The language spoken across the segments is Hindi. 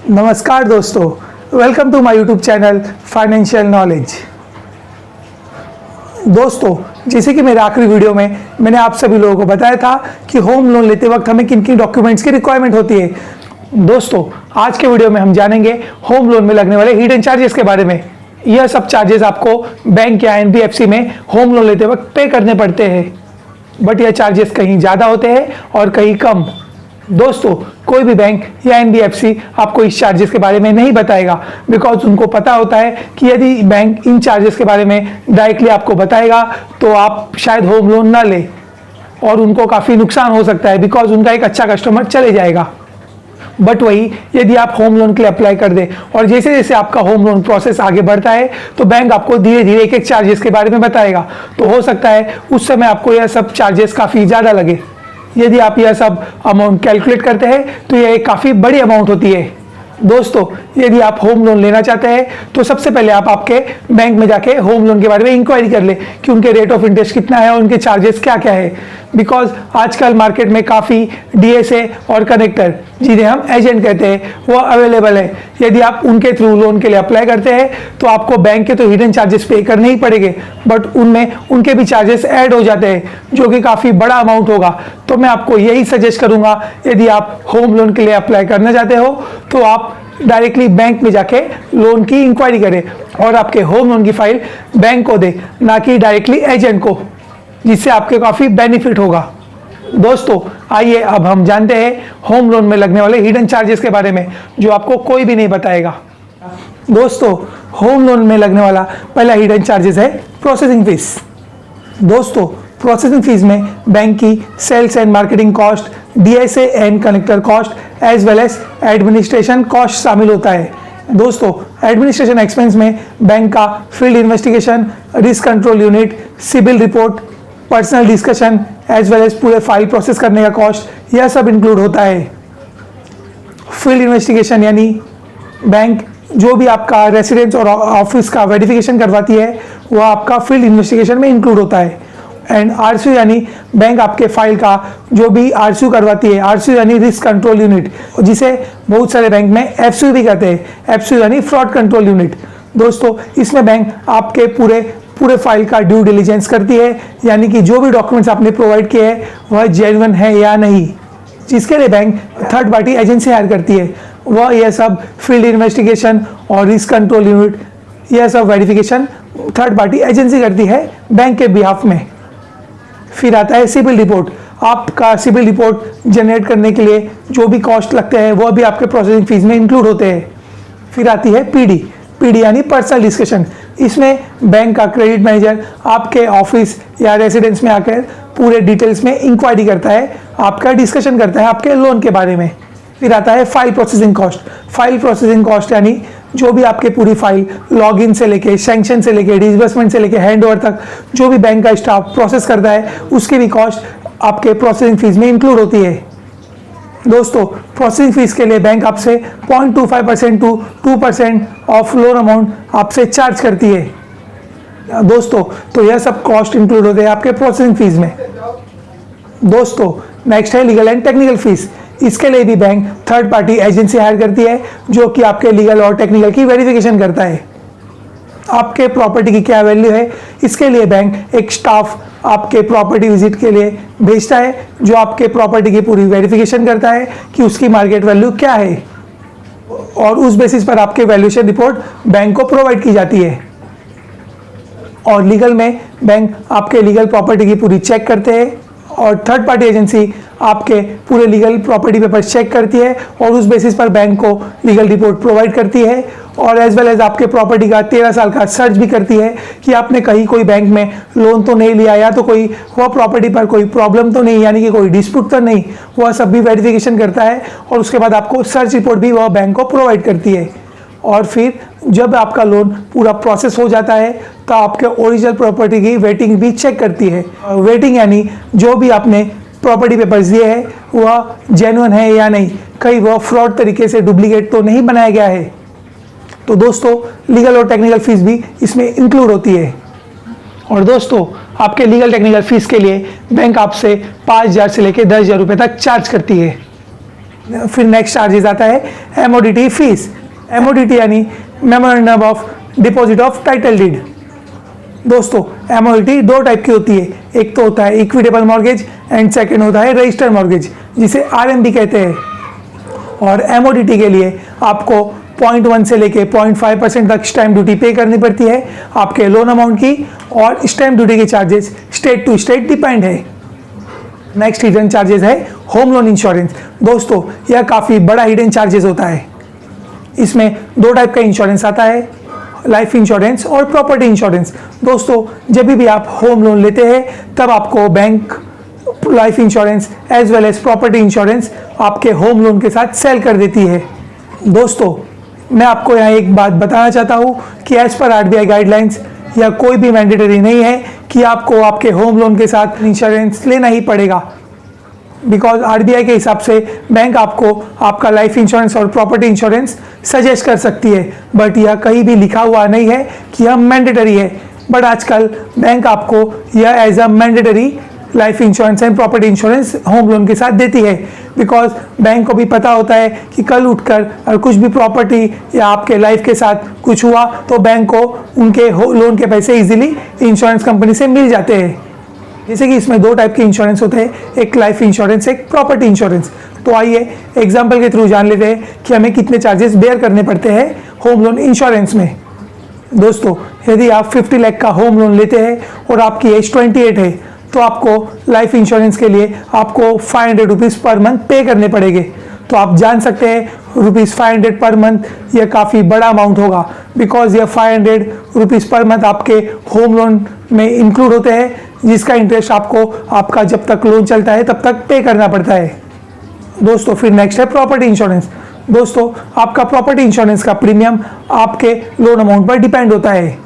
नमस्कार दोस्तों, welcome to my YouTube channel financial knowledge. दोस्तों, जैसे कि मेरे आखिरी वीडियो में मैंने आप सभी लोगों को बताया था कि होम लोन लेते वक्त हमें किन किन डॉक्यूमेंट्स की रिक्वायरमेंट होती है। दोस्तों, आज के वीडियो में हम जानेंगे होम लोन में लगने वाले हिडन चार्जेस के बारे में। यह सब चार्जेस आपको बैंक या एनबीएफसी में होम लोन लेते वक्त पे करने पड़ते हैं, बट यह चार्जेस कहीं ज़्यादा होते हैं और कहीं कम। दोस्तों, कोई भी बैंक या एनबीएफसी आपको इस चार्जेस के बारे में नहीं बताएगा, बिकॉज उनको पता होता है कि यदि बैंक इन चार्जेस के बारे में डायरेक्टली आपको बताएगा तो आप शायद होम लोन ना लें और उनको काफ़ी नुकसान हो सकता है, बिकॉज उनका एक अच्छा कस्टमर चले जाएगा। बट वही यदि आप होम लोन के लिए अप्लाई कर दें और जैसे जैसे आपका होम लोन प्रोसेस आगे बढ़ता है तो बैंक आपको धीरे धीरे एक एक चार्जेस के बारे में बताएगा, तो हो सकता है उस समय आपको यह सब चार्जेस काफ़ी ज़्यादा लगे। यदि आप यह सब अमाउंट कैलकुलेट करते हैं तो यह एक काफ़ी बड़ी अमाउंट होती है। दोस्तों, यदि आप होम लोन लेना चाहते हैं तो सबसे पहले आप आपके बैंक में जाके होम लोन के बारे में इंक्वायरी कर लें कि उनके रेट ऑफ इंटरेस्ट कितना है और उनके चार्जेस क्या क्या है, बिकॉज आजकल मार्केट में काफ़ी डीएसए और कनेक्टर, जिन्हें हम एजेंट कहते हैं, वो अवेलेबल है। यदि आप उनके थ्रू लोन के लिए अप्लाई करते हैं तो आपको बैंक के तो हिडन चार्जेस पे करने ही पड़ेंगे, बट उनमें उनके भी चार्जेस ऐड हो जाते हैं, जो कि काफ़ी बड़ा अमाउंट होगा। तो मैं आपको यही सजेस्ट करूंगा, यदि आप होम लोन के लिए अप्लाई करना चाहते हो तो आप डायरेक्टली बैंक में जाके लोन की इंक्वायरी करें और आपके होम लोन की फाइल बैंक को दे, ना कि डायरेक्टली एजेंट को, जिससे आपके काफ़ी बेनिफिट होगा। दोस्तों, आइए अब हम जानते हैं होम लोन में लगने वाले हिडन चार्जेस के बारे में, जो आपको कोई भी नहीं बताएगा। दोस्तों, होम लोन में लगने वाला पहला हिडन चार्जेस है प्रोसेसिंग फीस। दोस्तों, प्रोसेसिंग फीस में बैंक की sales and marketing cost, DSA and connector cost as well as administration cost शामिल होता है। दोस्तों, एडमिनिस्ट्रेशन एक्सपेंस में बैंक का field investigation, risk control unit, CIBIL report, personal discussion as well as पूरे फाइल प्रोसेस करने का कॉस्ट, यह सब इंक्लूड होता है। फील्ड इन्वेस्टिगेशन यानी बैंक जो भी आपका रेसिडेंस और ऑफिस का वेरिफिकेशन करवाती है वह आपका फील्ड इन्वेस्टिगेशन में इंक्लूड होता है। एंड आरसीयू यानी बैंक आपके फाइल का जो भी आरसीयू करवाती है, आरसीयू यानी रिस्क कंट्रोल यूनिट, जिसे बहुत सारे बैंक में एफसीयू भी कहते हैं। एफसीयू यानी फ्रॉड कंट्रोल यूनिट। दोस्तों, इसमें बैंक आपके पूरे फाइल का ड्यू डिलीजेंस करती है, यानी कि जो भी डॉक्यूमेंट्स आपने प्रोवाइड किए हैं वह जेन्युइन है या नहीं, जिसके लिए bank third party agency hire करती है। वह यह सब फील्ड इन्वेस्टिगेशन और रिस्क कंट्रोल यूनिट, यह सब वेरिफिकेशन थर्ड पार्टी एजेंसी करती है बैंक के बिहाफ में। फिर आता है सिविल रिपोर्ट। आपका सिविल रिपोर्ट जनरेट करने के लिए जो भी कॉस्ट लगते हैं वह भी आपके प्रोसेसिंग फीस में इंक्लूड होते हैं। फिर आती है पीडी यानी पर्सनल डिस्कशन। इसमें बैंक का क्रेडिट मैनेजर आपके ऑफिस या रेसिडेंस में आकर पूरे डिटेल्स में इंक्वायरी करता है, आपका डिस्कशन करता है आपके लोन के बारे में। फिर आता है file processing cost. File processing cost यानी जो भी आपके पूरी फाइल लॉगिन से लेके, सैंक्शन से लेके, डिसबर्समेंट से लेके हैंडओवर तक जो भी बैंक का स्टाफ प्रोसेस करता है उसकी भी कॉस्ट आपके प्रोसेसिंग फीस में इंक्लूड होती है। दोस्तों, प्रोसेसिंग फीस के लिए बैंक आपसे 0.25% टू 2% ऑफ लोन अमाउंट आपसे चार्ज करती है। दोस्तों, तो यह सब कॉस्ट इंक्लूड होते हैं आपके प्रोसेसिंग फीस में। दोस्तों, नेक्स्ट है लीगल एंड टेक्निकल फीस। इसके लिए भी bank third party agency hire करती है, जो कि आपके लीगल और टेक्निकल की वेरिफिकेशन करता है। आपके प्रॉपर्टी की क्या वैल्यू है, इसके लिए बैंक एक स्टाफ आपके प्रॉपर्टी विजिट के लिए भेजता है, जो आपके प्रॉपर्टी की पूरी वेरिफिकेशन करता है कि उसकी मार्केट वैल्यू क्या है, और उस बेसिस पर आपके वैल्यूएशन रिपोर्ट बैंक को प्रोवाइड की जाती है। और लीगल में बैंक आपके लीगल प्रॉपर्टी की पूरी चेक करते हैं और थर्ड पार्टी एजेंसी आपके पूरे लीगल प्रॉपर्टी पेपर्स चेक करती है और उस बेसिस पर बैंक को लीगल रिपोर्ट प्रोवाइड करती है, और एज वेल एज आपके प्रॉपर्टी का 13 साल का सर्च भी करती है कि आपने कहीं कोई बैंक में लोन तो नहीं लिया, या तो कोई वह प्रॉपर्टी पर कोई प्रॉब्लम तो नहीं, यानी कि कोई डिस्प्यूट तो नहीं, वह सब भी वेरिफिकेशन करता है और उसके बाद आपको सर्च रिपोर्ट भी वह बैंक को प्रोवाइड करती है। और फिर जब आपका लोन पूरा प्रोसेस हो जाता है तो आपके ओरिजिनल प्रॉपर्टी की वेटिंग भी चेक करती है। वेटिंग यानी जो भी आपने प्रॉपर्टी पेपर्स दिए हैं वह जेन्युइन है या नहीं, कहीं वह फ्रॉड तरीके से डुप्लीकेट तो नहीं बनाया गया है। तो दोस्तों, लीगल और टेक्निकल फीस भी इसमें इंक्लूड होती है। और दोस्तों, आपके लीगल टेक्निकल फीस के लिए बैंक आपसे 5,000 से लेकर 10,000 रुपये तक चार्ज करती है। फिर नेक्स्ट चार्जेस आता है एमओडीटी फीस। एमओडीटी यानी memorandum of deposit of title deed. दोस्तों एमओडीटी दो टाइप की होती है, एक तो होता है इक्विटेबल मॉर्गेज एंड सेकंड होता है रजिस्टर्ड मॉर्गेज, जिसे आरएमडी कहते हैं। और एमओडीटी के लिए आपको 0.1 से लेके 0.5% तक स्टैम्प ड्यूटी पे करनी पड़ती है आपके लोन अमाउंट की, और स्टैम्प ड्यूटी के charges state to state depend है। नेक्स्ट हिडन चार्जेस है होम लोन इंश्योरेंस। दोस्तों यह काफ़ी बड़ा हिडन चार्जेस होता है। इसमें दो टाइप का इंश्योरेंस आता है, लाइफ इंश्योरेंस और प्रॉपर्टी इंश्योरेंस। दोस्तों जब भी आप होम लोन लेते हैं तब आपको bank life insurance as well as property insurance आपके होम लोन के साथ सेल कर देती है। दोस्तों मैं आपको यहाँ एक बात बताना चाहता हूँ कि एज पर आरबीआई गाइडलाइंस या कोई भी मैंडेटरी नहीं है कि आपको आपके होम लोन के साथ इंश्योरेंस लेना ही पड़ेगा, बिकॉज आरबीआई के हिसाब से बैंक आपको आपका लाइफ इंश्योरेंस और प्रॉपर्टी इंश्योरेंस सजेस्ट कर सकती है, बट यह कहीं भी लिखा हुआ नहीं है कि यह मैंडेटरी है। बट आजकल बैंक आपको यह as a mandatory life insurance and property insurance home loan के साथ देती है, बिकॉज बैंक को भी पता होता है कि कल उठकर अगर कुछ भी प्रॉपर्टी या आपके लाइफ के साथ कुछ हुआ तो बैंक को उनके लोन के पैसे इजीली इंश्योरेंस कंपनी से मिल जाते हैं। जैसे कि इसमें दो टाइप के इंश्योरेंस होते हैं, एक लाइफ इंश्योरेंस, एक प्रॉपर्टी इंश्योरेंस। तो आइए एग्जाम्पल के थ्रू जान लेते हैं कि हमें कितने चार्जेस बेयर करने पड़ते हैं होम लोन इंश्योरेंस में। दोस्तों यदि आप 50 लाख का होम लोन लेते हैं और आपकी एज 28 है तो आपको लाइफ इंश्योरेंस के लिए आपको 500 रुपीज़ पर मंथ पे करने पड़ेंगे। तो आप जान सकते हैं ₹500 पर मंथ यह काफ़ी बड़ा अमाउंट होगा, बिकॉज यह 500 रुपीज़ पर मंथ आपके होम लोन में इंक्लूड होते हैं, जिसका इंटरेस्ट आपको आपका जब तक लोन चलता है तब तक पे करना पड़ता है। दोस्तों फिर नेक्स्ट है प्रॉपर्टी इंश्योरेंस। दोस्तों आपका प्रॉपर्टी इंश्योरेंस का प्रीमियम आपके लोन अमाउंट पर डिपेंड होता है।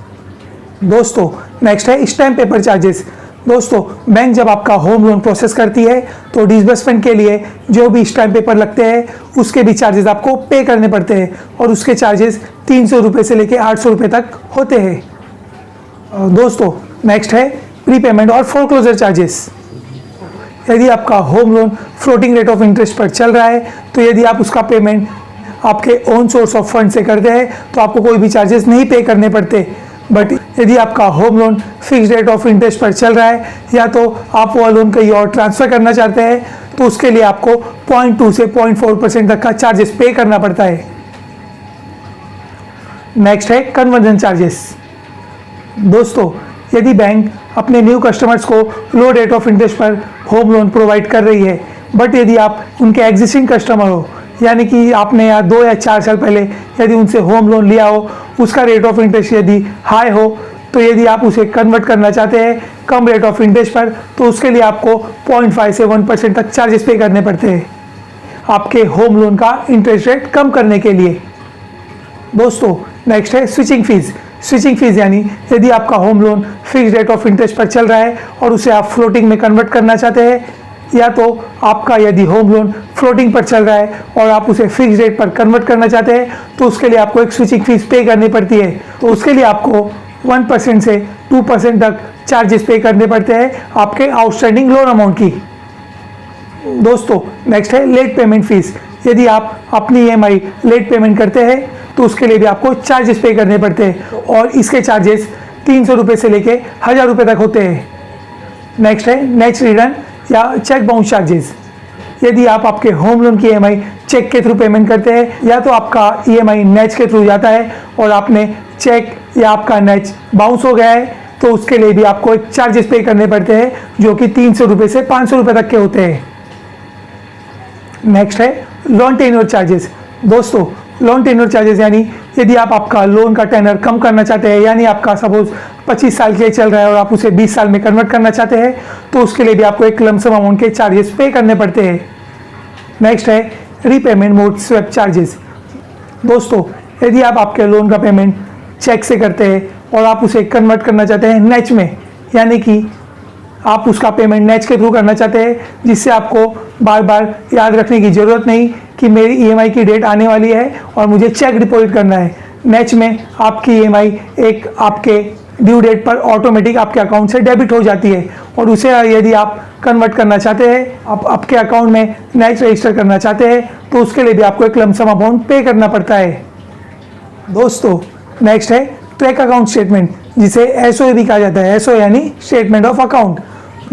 दोस्तों नेक्स्ट है स्टैम्प पेपर चार्जेस। दोस्तों बैंक जब आपका होम लोन प्रोसेस करती है तो डिसबर्समेंट के लिए जो भी स्टैम्प पेपर लगते हैं उसके भी चार्जेस आपको पे करने पड़ते हैं, और उसके चार्जेस 300 रुपये से लेकर 800 रुपये तक होते हैं। दोस्तों नेक्स्ट है प्रीपेमेंट और फोरक्लोजर चार्जेस। यदि आपका home loan floating rate of interest पर चल रहा है तो यदि आप उसका पेमेंट आपके ओन सोर्स ऑफ फंड से करते हैं तो आपको कोई भी चार्जेस नहीं पे करने पड़ते। बट यदि आपका home loan fix rate of interest पर चल रहा है या तो आप वो लोन कहीं और ट्रांसफ़र करना चाहते हैं तो उसके लिए आपको 0.2 से 0.4% तक का चार्जेस पे करना पड़ता है। नेक्स्ट है कन्वर्जन चार्जेस। दोस्तों यदि बैंक अपने न्यू कस्टमर्स को लो रेट ऑफ इंटरेस्ट पर होम लोन प्रोवाइड कर रही है, बट यदि आप उनके एग्जिस्टिंग कस्टमर हो, यानी कि आपने या 2 या 4 साल पहले यदि उनसे होम लोन लिया हो, उसका रेट ऑफ इंटरेस्ट यदि हाई हो, तो यदि आप उसे कन्वर्ट करना चाहते हैं कम रेट ऑफ इंटरेस्ट पर तो उसके लिए आपको 0.5 से 1% तक चार्जेस पे करने पड़ते हैं आपके होम लोन का इंटरेस्ट रेट कम करने के लिए। दोस्तों नेक्स्ट है स्विचिंग फीस। स्विचिंग फीस यानी यदि आपका home loan fix rate of interest पर चल रहा है और उसे आप फ्लोटिंग में कन्वर्ट करना चाहते हैं, या तो आपका यदि होम लोन फ्लोटिंग पर चल रहा है और आप उसे फिक्स रेट पर कन्वर्ट करना चाहते हैं तो उसके लिए आपको एक स्विचिंग फीस पे करनी पड़ती है। तो उसके लिए आपको 1% से 2% तक चार्जेस पे करने पड़ते हैं आपके आउटस्टैंडिंग लोन अमाउंट की। दोस्तों नेक्स्ट है लेट पेमेंट फीस। यदि आप अपनी EMI लेट पेमेंट करते हैं तो उसके लिए भी आपको चार्जेस पे करने पड़ते हैं, और इसके चार्जेस 300 रुपये से लेके 1000 रुपये तक होते हैं। नेक्स्ट है नेक्स्ट रिटर्न या चेक बाउंस चार्जेस। यदि आप आपके होम लोन की EMI चेक के थ्रू पेमेंट करते हैं या तो आपका EMI नेच के थ्रू जाता है और आपने चेक या आपका नेच बाउंस हो गया है तो उसके लिए भी आपको एक चार्जेस पे करने पड़ते हैं जो कि 300 रुपये से 500 रुपये तक के होते हैं। नेक्स्ट है लोन टेन्योर चार्जेस। दोस्तों लोन टेन्योर चार्जेस यानी यदि आप आपका लोन का टेनर कम करना चाहते हैं, यानी आपका सपोज 25 साल के लिए चल रहा है और आप उसे 20 साल में कन्वर्ट करना चाहते हैं तो उसके लिए भी आपको एक लमसम अमाउंट के चार्जेस पे करने पड़ते हैं। नेक्स्ट है रीपेमेंट मोड स्वैप चार्जेस। दोस्तों यदि आप आपके लोन का पेमेंट चेक से करते हैं और आप उसे कन्वर्ट करना चाहते हैं नेच में, यानी कि आप उसका पेमेंट नेच के थ्रू करना चाहते हैं जिससे आपको बार बार याद रखने की ज़रूरत नहीं कि मेरी EMI की डेट आने वाली है और मुझे चेक डिपॉजिट करना है। नेच में आपकी EMI एक आपके ड्यू डेट पर ऑटोमेटिक आपके अकाउंट से डेबिट हो जाती है और उसे यदि आप कन्वर्ट करना चाहते हैं, आप आपके अकाउंट में नेक्स्ट रजिस्टर करना चाहते हैं, तो उसके लिए भी आपको एक लमसम अमाउंट पे करना पड़ता है। दोस्तों नेक्स्ट है ट्रैक अकाउंट स्टेटमेंट, जिसे एसओ भी कहा जाता है। एसओ यानी स्टेटमेंट ऑफ अकाउंट।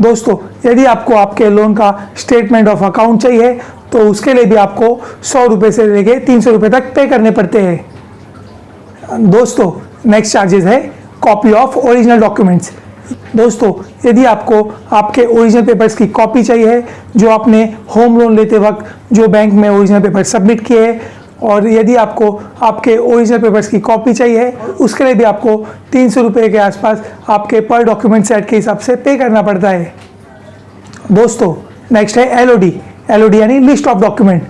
दोस्तों यदि आपको आपके लोन का स्टेटमेंट ऑफ अकाउंट चाहिए तो उसके लिए भी आपको 100 रुपये से लेके 300 रुपये तक पे करने पड़ते हैं। दोस्तों नेक्स्ट चार्जेस है कॉपी ऑफ ओरिजिनल डॉक्यूमेंट्स। दोस्तों यदि आपको आपके ओरिजिनल पेपर्स की कॉपी चाहिए, जो आपने होम लोन लेते वक्त जो बैंक में ओरिजिनल पेपर सबमिट किए हैं, और यदि आपको आपके ओरिजिनल पेपर्स की कॉपी चाहिए, उसके लिए भी आपको 300 रुपये के आसपास आपके पर डॉक्यूमेंट सेट के हिसाब से पे करना पड़ता है। दोस्तों नेक्स्ट है एलओडी। एलओडी यानी लिस्ट ऑफ डॉक्यूमेंट।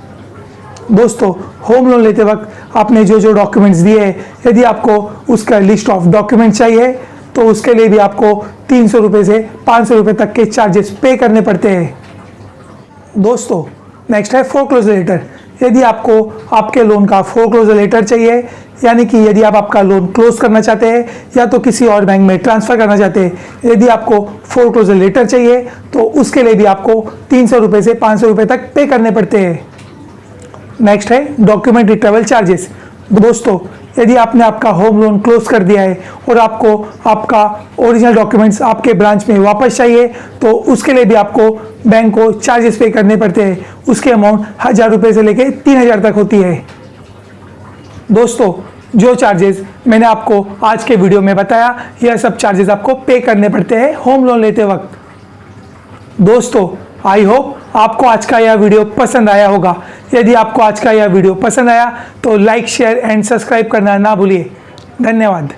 दोस्तों होम लोन लेते वक्त आपने जो जो डॉक्यूमेंट्स दिए हैं, यदि आपको उसका लिस्ट ऑफ डॉक्यूमेंट चाहिए तो उसके लिए भी आपको 300 रुपये से 500 रुपये तक के चार्जेस पे करने पड़ते हैं। दोस्तों नेक्स्ट है फोरक्लोजर लेटर। यदि आपको आपके लोन का फोरक्लोजर लेटर चाहिए, यानी कि यदि आप आपका लोन क्लोज करना चाहते हैं या तो किसी और बैंक में ट्रांसफ़र करना चाहते हैं, यदि आपको फोरक्लोजर लेटर चाहिए तो उसके लिए भी आपको 300 रुपये से 500 रुपये तक पे करने पड़ते हैं। नेक्स्ट है डॉक्यूमेंट रिट्रीवल चार्जेस। दोस्तों यदि आपने आपका होम लोन क्लोज कर दिया है और आपको आपका ओरिजिनल डॉक्यूमेंट्स आपके ब्रांच में वापस चाहिए, तो उसके लिए भी आपको बैंक को चार्जेस पे करने पड़ते हैं। उसकी अमाउंट 1000 रुपये से लेके 3000 तक होती है। दोस्तों जो चार्जेस मैंने आपको आज के वीडियो में बताया, यह सब चार्जेस आपको पे करने पड़ते हैं होम लोन लेते वक्त। दोस्तों आई होप आपको आज का यह वीडियो पसंद आया होगा। यदि आपको आज का यह वीडियो पसंद आया तो लाइक, शेयर एंड सब्सक्राइब करना ना भूलिए। धन्यवाद।